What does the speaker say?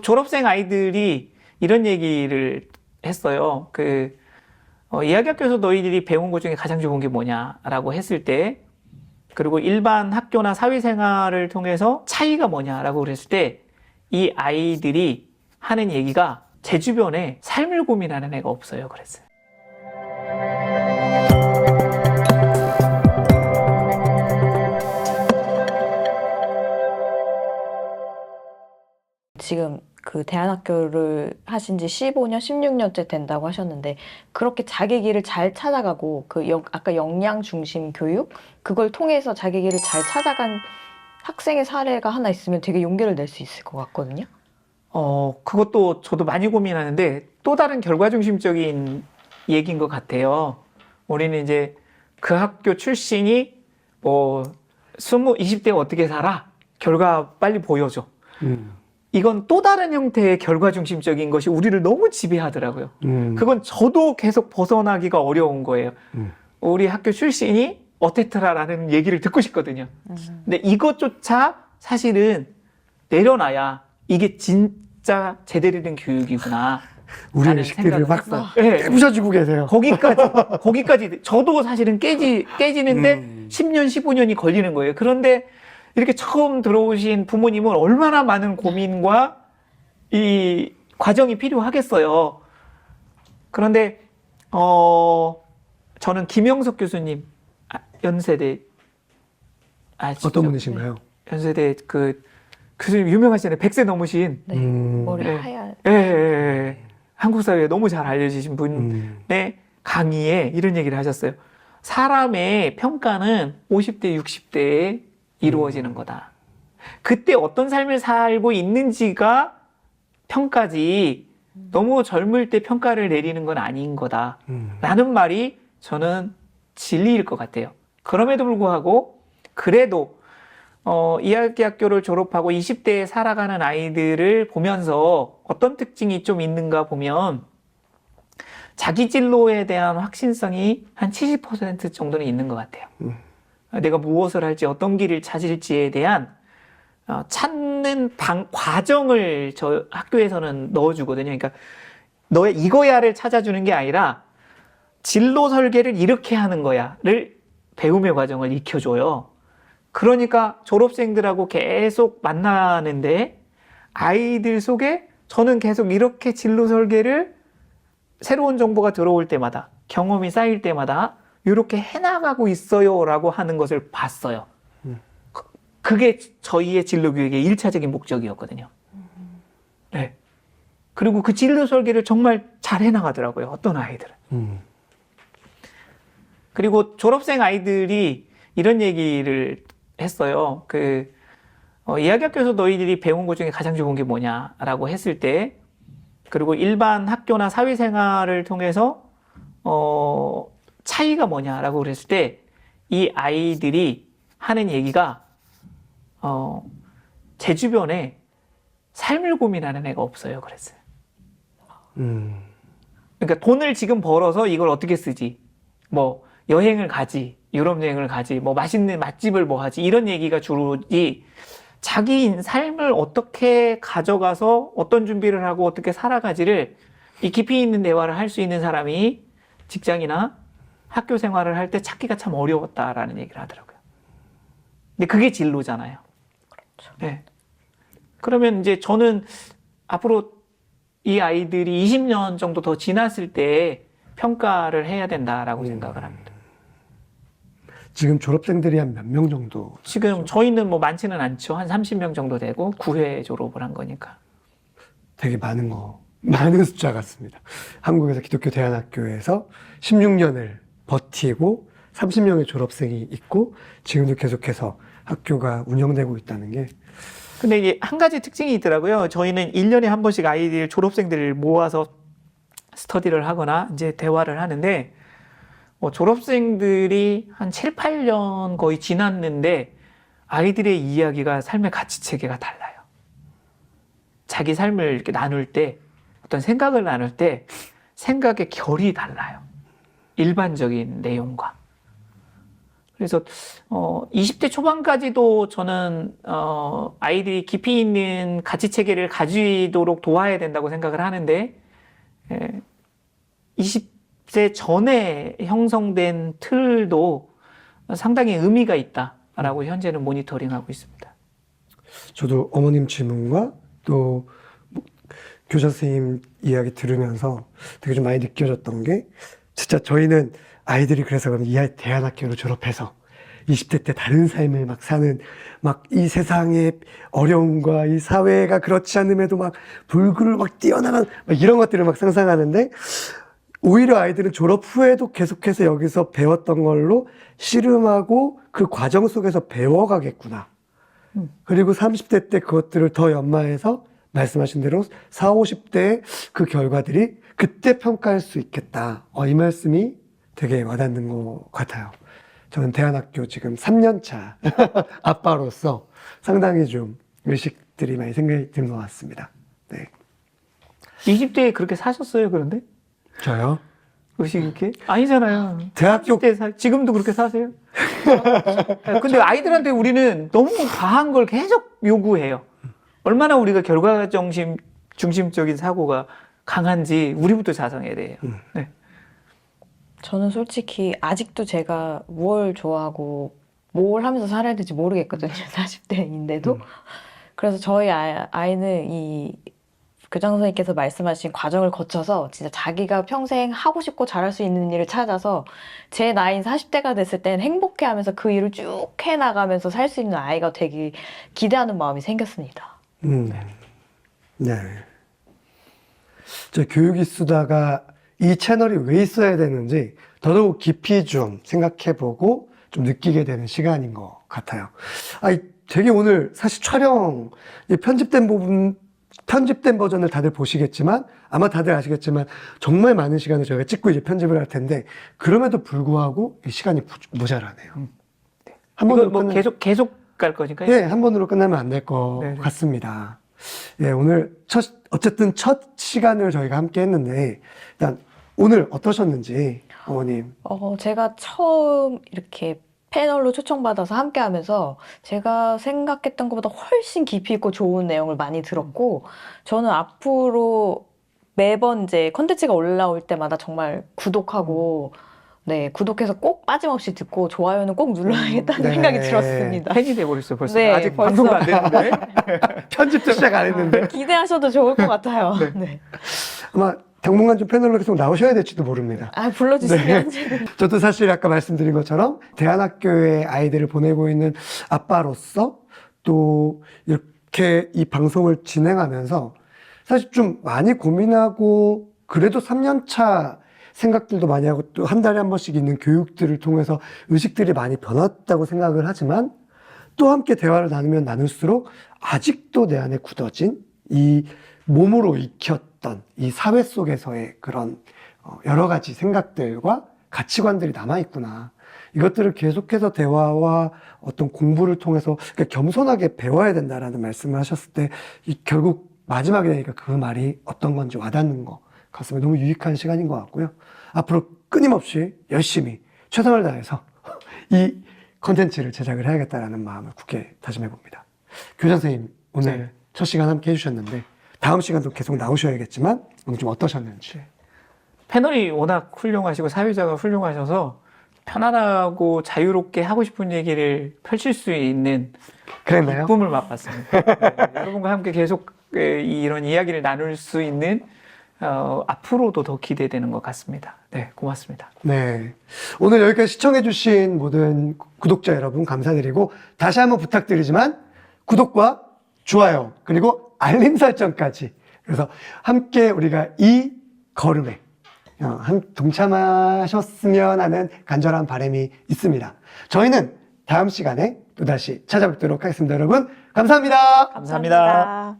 졸업생 아이들이 이런 얘기를 했어요. 이야기학교에서 너희들이 배운 것 중에 가장 좋은 게 뭐냐라고 했을 때, 그리고 일반 학교나 사회생활을 통해서 차이가 뭐냐라고 그랬을 때, 이 아이들이 하는 얘기가 제 주변에 삶을 고민하는 애가 없어요. 그랬어요. 지금 그 대안학교를 하신 지 15년, 16년째 된다고 하셨는데, 그렇게 자기 길을 잘 찾아가고, 아까 역량 중심 교육? 그걸 통해서 자기 길을 잘 찾아간 학생의 사례가 하나 있으면 되게 용기를 낼 수 있을 것 같거든요. 그것도 저도 많이 고민하는데, 또 다른 결과 중심적인 얘기인 것 같아요. 우리는 이제 그 학교 출신이 20대 어떻게 살아? 결과 빨리 보여줘. 이건 또 다른 형태의 결과 중심적인 것이 우리를 너무 지배하더라고요. 그건 저도 계속 벗어나기가 어려운 거예요. 우리 학교 출신이 어땠더라라는 얘기를 듣고 싶거든요. 근데 이것조차 사실은 내려놔야 이게 진짜 제대로 된 교육이구나. 우리의 식기를 막 부셔주고 계세요. 거기까지 저도 사실은 깨지는데 10년, 15년이 걸리는 거예요. 그런데 이렇게 처음 들어오신 부모님은 얼마나 많은 고민과 이 과정이 필요하겠어요. 그런데 저는 김영석 교수님, 연세대 아시죠? 어떤 분이신가요? 연세대 교수님 유명하시잖아요. 100세 넘으신. 네, 머리 하얀. 한국 사회에 너무 잘 알려지신 분의 강의에 이런 얘기를 하셨어요. 사람의 평가는 50대, 60대에 이루어지는 거다. 그때 어떤 삶을 살고 있는지가 평가지, 너무 젊을 때 평가를 내리는 건 아닌 거다. 라는 말이 저는 진리일 것 같아요. 그럼에도 불구하고, 그래도, 이야기학교를 졸업하고 20대에 살아가는 아이들을 보면서 어떤 특징이 좀 있는가 보면, 자기 진로에 대한 확신성이 한 70% 정도는 있는 것 같아요. 내가 무엇을 할지, 어떤 길을 찾을지에 대한 찾는 과정을 저 학교에서는 넣어주거든요. 그러니까 너의 이거야를 찾아주는 게 아니라 진로 설계를 이렇게 하는 거야를 배움의 과정을 익혀줘요. 그러니까 졸업생들하고 계속 만나는데 아이들 속에 저는 계속 이렇게 진로 설계를 새로운 정보가 들어올 때마다, 경험이 쌓일 때마다 이렇게 해나가고 있어요 라고 하는 것을 봤어요. 그게 저희의 진로교육의 1차적인 목적이었거든요. 네. 그리고 그 진로 설계를 정말 잘 해나가더라고요. 어떤 아이들은. 그리고 졸업생 아이들이 이런 얘기를 했어요. 이야기학교에서 너희들이 배운 것 중에 가장 좋은 게 뭐냐라고 했을 때, 그리고 일반 학교나 사회생활을 통해서 차이가 뭐냐라고 그랬을 때, 이 아이들이 하는 얘기가 제 주변에 삶을 고민하는 애가 없어요. 그랬어요. 그러니까 돈을 지금 벌어서 이걸 어떻게 쓰지? 여행을 가지, 유럽 여행을 가지, 맛있는 맛집을 하지, 이런 얘기가 주로지, 자기 삶을 어떻게 가져가서 어떤 준비를 하고 어떻게 살아가지를 이 깊이 있는 대화를 할 수 있는 사람이 직장이나 학교 생활을 할 때 찾기가 참 어려웠다라는 얘기를 하더라고요. 근데 그게 진로잖아요. 그렇죠. 네. 그러면 이제 저는 앞으로 이 아이들이 20년 정도 더 지났을 때 평가를 해야 된다라고 생각을 합니다. 지금 졸업생들이 한 몇 명 정도? 지금 저희는 많지는 않죠. 한 30명 정도 되고 9회 졸업을 한 거니까. 되게 많은 숫자 같습니다. 한국에서 기독교 대안학교에서 16년을 버티고 30명의 졸업생이 있고 지금도 계속해서 학교가 운영되고 있다는 게. 근데 이게 한 가지 특징이 있더라고요. 저희는 1년에 한 번씩 아이들, 졸업생들을 모아서 스터디를 하거나 이제 대화를 하는데, 졸업생들이 한 7, 8년 거의 지났는데 아이들의 이야기가, 삶의 가치 체계가 달라요. 자기 삶을 이렇게 나눌 때, 어떤 생각을 나눌 때 생각의 결이 달라요. 일반적인 내용과. 그래서 20대 초반까지도 저는 아이들이 깊이 있는 가치 체계를 가지도록 도와야 된다고 생각을 하는데 20세 전에 형성된 틀도 상당히 의미가 있다라고 현재는 모니터링하고 있습니다. 저도 어머님 질문과 또 교장 선생님 이야기 들으면서 되게 좀 많이 느껴졌던 게 진짜 저희는 아이들이 그래서 그럼 이 아이 대안학교를 졸업해서 20대 때 다른 삶을 막 사는 막 이 세상의 어려움과 이 사회가 그렇지 않음에도 막 불굴을 막 뛰어나간 막 이런 것들을 막 상상하는데 오히려 아이들은 졸업 후에도 계속해서 여기서 배웠던 걸로 씨름하고 그 과정 속에서 배워가겠구나. 그리고 30대 때 그것들을 더 연마해서 말씀하신 대로 40, 50대의 그 결과들이 그때 평가할 수 있겠다. 이 말씀이 되게 와닿는 것 같아요. 저는 대안학교 지금 3년 차 아빠로서 상당히 좀 의식들이 많이 생각이 드는 것 같습니다. 네. 20대에 그렇게 사셨어요, 그런데? 저요? 의식 있게? 아니잖아요. 대학교 30대 지금도 그렇게 사세요? 근데 아이들한테 우리는 너무 과한 걸 계속 요구해요. 얼마나 우리가 결과 중심적인 사고가 강한지 우리부터 자성해야 돼요. 네. 저는 솔직히 아직도 제가 뭘 좋아하고 뭘 하면서 살아야 될지 모르겠거든요. 40대인데도. 그래서 저희 아이는 이 교장 선생님께서 말씀하신 과정을 거쳐서 진짜 자기가 평생 하고 싶고 잘할 수 있는 일을 찾아서 제 나이인 40대가 됐을 땐 행복해하면서 그 일을 쭉 해나가면서 살 수 있는 아이가 되게 기대하는 마음이 생겼습니다. 네. 저 교육이 쓰다가 이 채널이 왜 있어야 되는지 더더욱 깊이 좀 생각해보고 좀 느끼게 되는 시간인 것 같아요. 되게 오늘 사실 촬영, 편집된 버전을 다들 보시겠지만 아마 다들 아시겠지만 정말 많은 시간을 저희가 찍고 이제 편집을 할 텐데 그럼에도 불구하고 이 시간이 모자라네요. 한 번으로 뭐 계속 갈 거니까요. 예, 한 번으로 끝나면 안 될 것 네네. 같습니다. 예, 오늘 어쨌든 첫 시간을 저희가 함께 했는데 일단 오늘 어떠셨는지 어머님. 제가 처음 이렇게 패널로 초청받아서 함께 하면서 제가 생각했던 것보다 훨씬 깊이 있고 좋은 내용을 많이 들었고 저는 앞으로 매번 이제 컨텐츠가 올라올 때마다 정말 구독하고 네, 구독해서 꼭 빠짐없이 듣고 좋아요는 꼭 눌러야겠다는 네. 생각이 들었습니다. 팬이 돼버렸어 벌써. 네, 아직 벌써. 방송도 안 됐는데. 편집도 시작 안 했는데 기대하셔도 좋을 것 같아요. 네. 아마 당분간 좀 패널로 계속 나오셔야 될지도 모릅니다. 불러주시면. 저도 사실 아까 말씀드린 것처럼 대안학교에 아이들을 보내고 있는 아빠로서 또 이렇게 이 방송을 진행하면서 사실 좀 많이 고민하고 그래도 3년차 생각들도 많이 하고 또 한 달에 한 번씩 있는 교육들을 통해서 의식들이 많이 변했다고 생각을 하지만 또 함께 대화를 나누면 나눌수록 아직도 내 안에 굳어진 이 몸으로 익혔던 이 사회 속에서의 그런 여러 가지 생각들과 가치관들이 남아있구나. 이것들을 계속해서 대화와 어떤 공부를 통해서 그러니까 겸손하게 배워야 된다라는 말씀을 하셨을 때 결국 마지막에 되니까 그 말이 어떤 건지 와닿는 것 같습니다. 너무 유익한 시간인 것 같고요. 앞으로 끊임없이 열심히 최선을 다해서 이 컨텐츠를 제작을 해야겠다라는 마음을 굳게 다짐해 봅니다. 교장 선생님 오늘 네. 첫 시간 함께 해주셨는데 다음 시간도 계속 나오셔야겠지만 오늘 좀 어떠셨는지. 패널이 워낙 훌륭하시고 사회자가 훌륭하셔서 편안하고 자유롭게 하고 싶은 얘기를 펼칠 수 있는 그랬나요? 기쁨을 맛봤습니다. 네, 여러분과 함께 계속 이런 이야기를 나눌 수 있는 앞으로도 더 기대되는 것 같습니다. 네, 고맙습니다. 네. 오늘 여기까지 시청해주신 모든 구독자 여러분 감사드리고 다시 한번 부탁드리지만 구독과 좋아요 그리고 알림 설정까지 그래서 함께 우리가 이 걸음에 동참하셨으면 하는 간절한 바람이 있습니다. 저희는 다음 시간에 또다시 찾아뵙도록 하겠습니다. 여러분 감사합니다. 감사합니다.